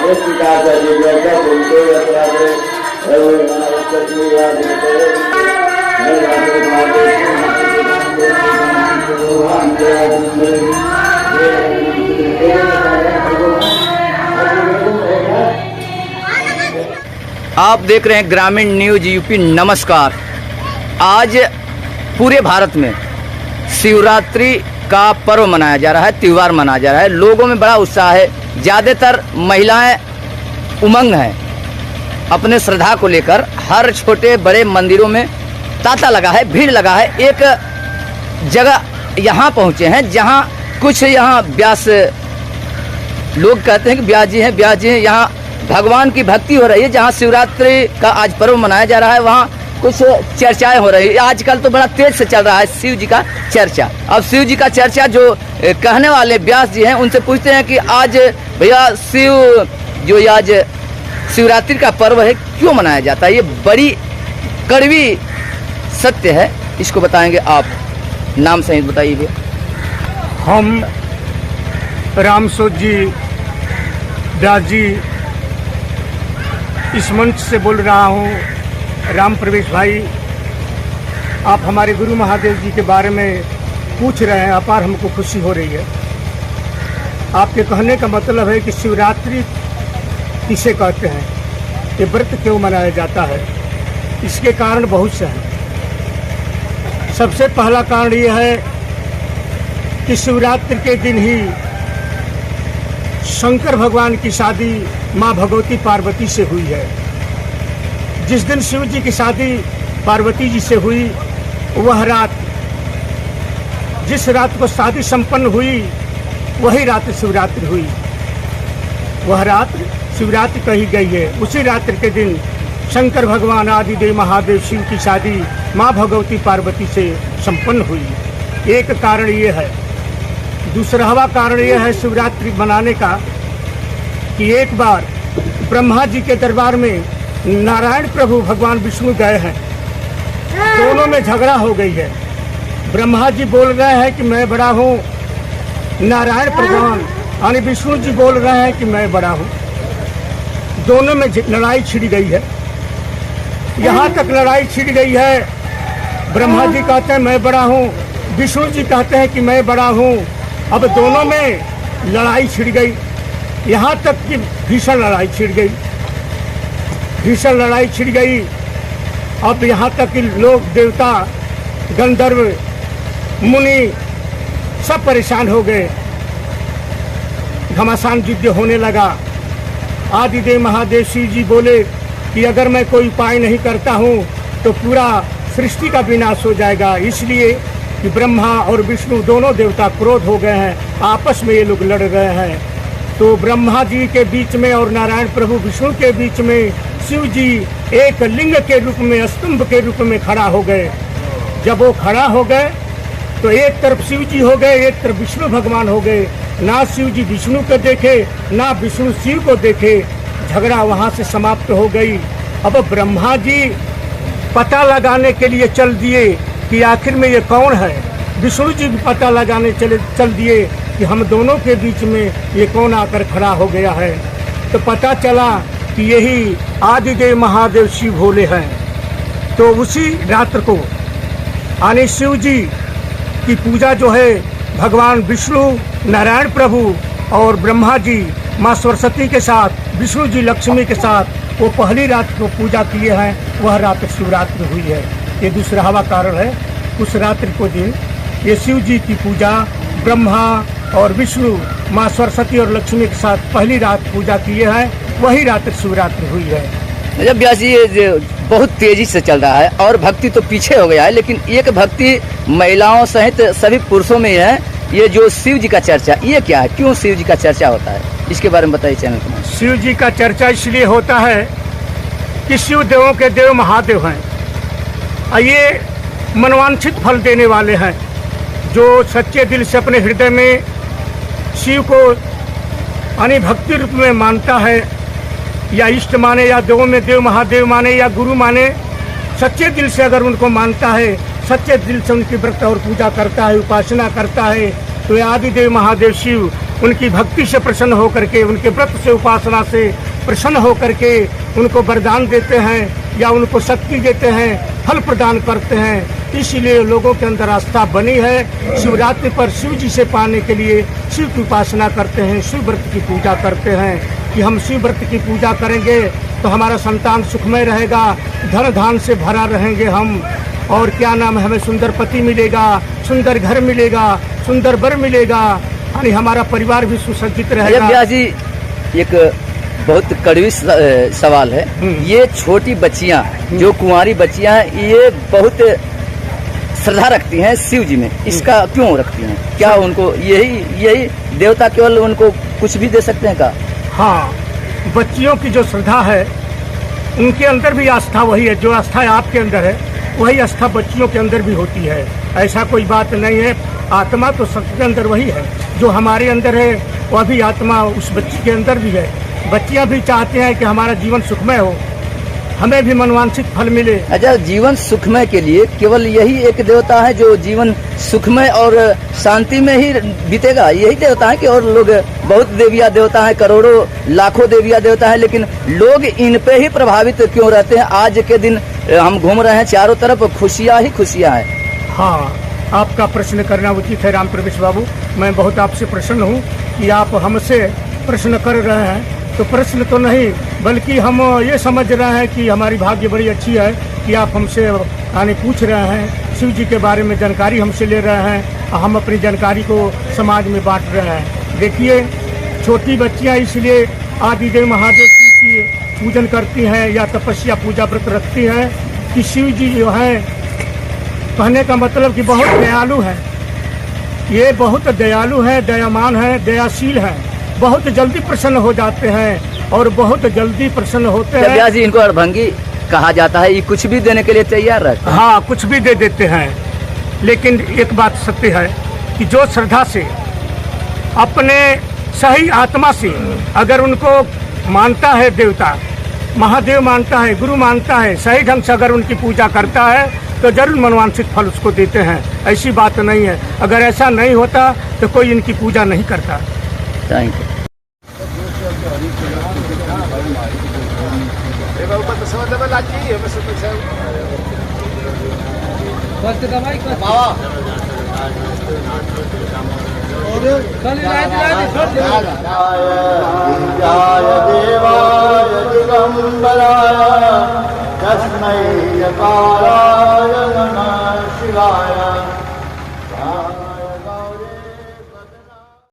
आप देख रहे हैं ग्रामीण न्यूज यूपी। नमस्कार। आज पूरे भारत में शिवरात्रि का पर्व मनाया जा रहा है, त्यौहार मनाया जा रहा है। लोगों में बड़ा उत्साह है। ज़्यादातर महिलाएं उमंग हैं अपने श्रद्धा को लेकर। हर छोटे बड़े मंदिरों में तांता लगा है, भीड़ लगा है। एक जगह यहाँ पहुँचे हैं जहाँ कुछ यहाँ व्यास लोग कहते हैं कि व्यास जी हैं, यहाँ भगवान की भक्ति हो रही है। जहाँ शिवरात्रि का आज पर्व मनाया जा रहा है वहाँ कुछ चर्चाएं हो रही है। आजकल तो बड़ा तेज से चल रहा है शिव जी का चर्चा। अब शिव जी का चर्चा जो कहने वाले व्यास जी हैं उनसे पूछते हैं कि आज भैया शिव जो आज शिवरात्रि का पर्व है क्यों मनाया जाता है? ये बड़ी कड़वी सत्य है, इसको बताएंगे आप। नाम सहित बताइए भैया। हम रामसोद जी व्यास जी इस मंच से बोल रहा हूँ। राम प्रवेश भाई, आप हमारे गुरु महादेव जी के बारे में पूछ रहे हैं, अपार हमको खुशी हो रही है। आपके कहने का मतलब है कि शिवरात्रि किसे कहते हैं, ये व्रत क्यों मनाया जाता है? इसके कारण बहुत से हैं। सबसे पहला कारण ये है कि शिवरात्रि के दिन ही शंकर भगवान की शादी माँ भगवती पार्वती से हुई है। जिस दिन शिव जी की शादी पार्वती जी से हुई, वह रात, जिस रात को शादी संपन्न हुई वही रात शिवरात्रि हुई। वह रात शिवरात्रि कही गई है। उसी रात्रि के दिन शंकर भगवान आदिदेव महादेव शिव की शादी माँ भगवती पार्वती से संपन्न हुई। एक कारण ये है। दूसरा कारण ये है शिवरात्रि मनाने का कि एक बार ब्रह्मा जी के दरबार में नारायण प्रभु भगवान विष्णु गए हैं। दोनों में झगड़ा हो गई है। ब्रह्मा जी बोल रहे हैं कि मैं बड़ा हूँ, नारायण भगवान यानी विष्णु जी बोल रहे हैं कि मैं बड़ा हूँ। दोनों में लड़ाई छिड़ गई है। यहाँ तक लड़ाई छिड़ गई है, ब्रह्मा जी कहते हैं मैं बड़ा हूँ, विष्णु जी कहते हैं कि मैं बड़ा हूँ। अब दोनों में लड़ाई छिड़ गई, यहाँ तक कि भीषण लड़ाई छिड़ गई। भीषण लड़ाई छिड़ गई। अब यहाँ तक कि लोग, देवता, गंधर्व, मुनि सब परेशान हो गए। घमासान युद्ध होने लगा। आदिदेव महादेव शिव जी बोले कि अगर मैं कोई उपाय नहीं करता हूँ तो पूरा सृष्टि का विनाश हो जाएगा। इसलिए कि ब्रह्मा और विष्णु दोनों देवता क्रोध हो गए हैं, आपस में ये लोग लड़ रहे हैं। तो ब्रह्मा जी के बीच में और नारायण प्रभु विष्णु के बीच में शिव जी एक लिंग के रूप में, स्तंभ के रूप में खड़ा हो गए। जब वो खड़ा हो गए तो एक तरफ शिव जी हो गए, एक तरफ विष्णु भगवान हो गए। ना शिव जी विष्णु को देखे, ना विष्णु शिव को देखे। झगड़ा वहाँ से समाप्त हो गई। अब ब्रह्मा जी पता लगाने के लिए चल दिए कि आखिर में ये कौन है। विष्णु जी भी पता लगाने चल दिए कि हम दोनों के बीच में ये कौन आकर खड़ा हो गया है। तो पता चला कि यही आदिदेव महादेव शिव भोले हैं। तो उसी रात्र को यानी शिव जी की पूजा जो है भगवान विष्णु, नारायण प्रभु और ब्रह्मा जी माँ सरस्वती के साथ, विष्णु जी लक्ष्मी के साथ वो पहली रात को पूजा किए हैं। वह रात शिवरात्रि हुई है। ये दूसरा कारण है। उस रात्रि को दिन ये शिव जी की पूजा ब्रह्मा और विष्णु, माँ सरस्वती और लक्ष्मी के साथ पहली रात पूजा किए हैं, वही रात शिवरात्रि हुई है। जब व्यास जी ये बहुत तेजी से चल रहा है और भक्ति तो पीछे हो गया है, लेकिन एक भक्ति महिलाओं सहित सभी पुरुषों में है। ये जो शिव जी का चर्चा, ये क्या है? क्यों शिव जी का चर्चा होता है? इसके बारे में बताइए चैनल को। शिव जी का चर्चा इसलिए होता है कि शिव देवों के देव महादेव हैं। ये मनवांछित फल देने वाले हैं। जो सच्चे दिल से अपने हृदय में शिव को यानी भक्ति रूप में मानता है, या इष्ट माने, या देवों में देव महादेव माने, या गुरु माने, सच्चे दिल से अगर उनको मानता है, सच्चे दिल से उनकी व्रत और पूजा करता है, उपासना करता है, तो ये आदिदेव महादेव शिव उनकी भक्ति से प्रसन्न होकर के, उनके व्रत से, उपासना से प्रसन्न होकर के उनको वरदान देते हैं या उनको शक्ति देते हैं, फल प्रदान करते हैं। इसीलिए लोगों के अंदर आस्था बनी है। शिवरात्रि पर शिव जी से पाने के लिए शिव की उपासना करते हैं, शिव व्रत की पूजा करते हैं कि हम शिव व्रत की पूजा करेंगे तो हमारा संतान सुखमय रहेगा, धन धान से भरा रहेंगे हम, और क्या नाम है, हमें सुंदर पति मिलेगा, सुंदर घर मिलेगा, सुंदर वर मिलेगा, यानी हमारा परिवार भी सुसज्जित रहेगा। व्यास जी, एक बहुत कड़वी सवाल है। ये छोटी बच्चियां, जो कुंवारी बच्चियां हैं, ये बहुत श्रद्धा रखती हैं शिव जी में, इसका क्यों रखती हैं? क्या उनको यही देवता केवल उनको कुछ भी दे सकते हैं का? हाँ, बच्चियों की जो श्रद्धा है उनके अंदर भी आस्था वही है, जो आस्था आपके अंदर है वही आस्था बच्चियों के अंदर भी होती है। ऐसा कोई बात नहीं है। आत्मा तो सबके अंदर वही है, जो हमारे अंदर है वह भी आत्मा उस बच्ची के अंदर भी है। बच्चियां भी चाहते हैं कि हमारा जीवन सुखमय हो, हमें भी मनवांछित फल मिले। अच्छा, जीवन सुखमय के लिए केवल यही एक देवता है जो जीवन सुखमय और शांति में ही बीतेगा? यही देवता है कि और लोग, बहुत देविया देवता है, करोड़ों लाखों देविया देवता है, लेकिन लोग इन पे ही प्रभावित क्यों रहते हैं? आज के दिन हम घूम रहे हैं, चारों तरफ खुशियाँ ही खुशियाँ हैं। हाँ, आपका प्रश्न करना उचित है राम प्रवेश बाबू। मैं बहुत आपसे प्रसन्न हूँ कि आप हमसे प्रश्न कर रहे हैं। तो प्रश्न तो नहीं, बल्कि हम ये समझ रहे हैं कि हमारी भाग्य बड़ी अच्छी है कि आप हमसे यानी पूछ रहे हैं, शिव जी के बारे में जानकारी हमसे ले रहे हैं, हम अपनी जानकारी को समाज में बांट रहे हैं। देखिए, छोटी बच्चियां इसलिए आदिदेव महादेव की पूजन करती हैं या तपस्या पूजा व्रत रखती हैं कि शिव जी जो है, कहने का मतलब कि बहुत दयालु है। ये बहुत दयालु है, दयामान है, दयाशील है, बहुत जल्दी प्रसन्न हो जाते हैं और बहुत जल्दी प्रसन्न होते हैं। व्यास जी, इनको अड़भंगी कहा जाता है, ये कुछ भी देने के लिए तैयार रहते हैं। हाँ, कुछ भी दे देते हैं, लेकिन एक बात सत्य है कि जो श्रद्धा से, अपने सही आत्मा से अगर उनको मानता है, देवता महादेव मानता है, गुरु मानता है, सही ढंग से अगर उनकी पूजा करता है तो जरूर मनवांछित फल उसको देते हैं। ऐसी बात नहीं है। अगर ऐसा नहीं होता तो कोई इनकी पूजा नहीं करता। Thank you. देवाय दिगंबराय तस्मै यकाराय नमः शिवाय।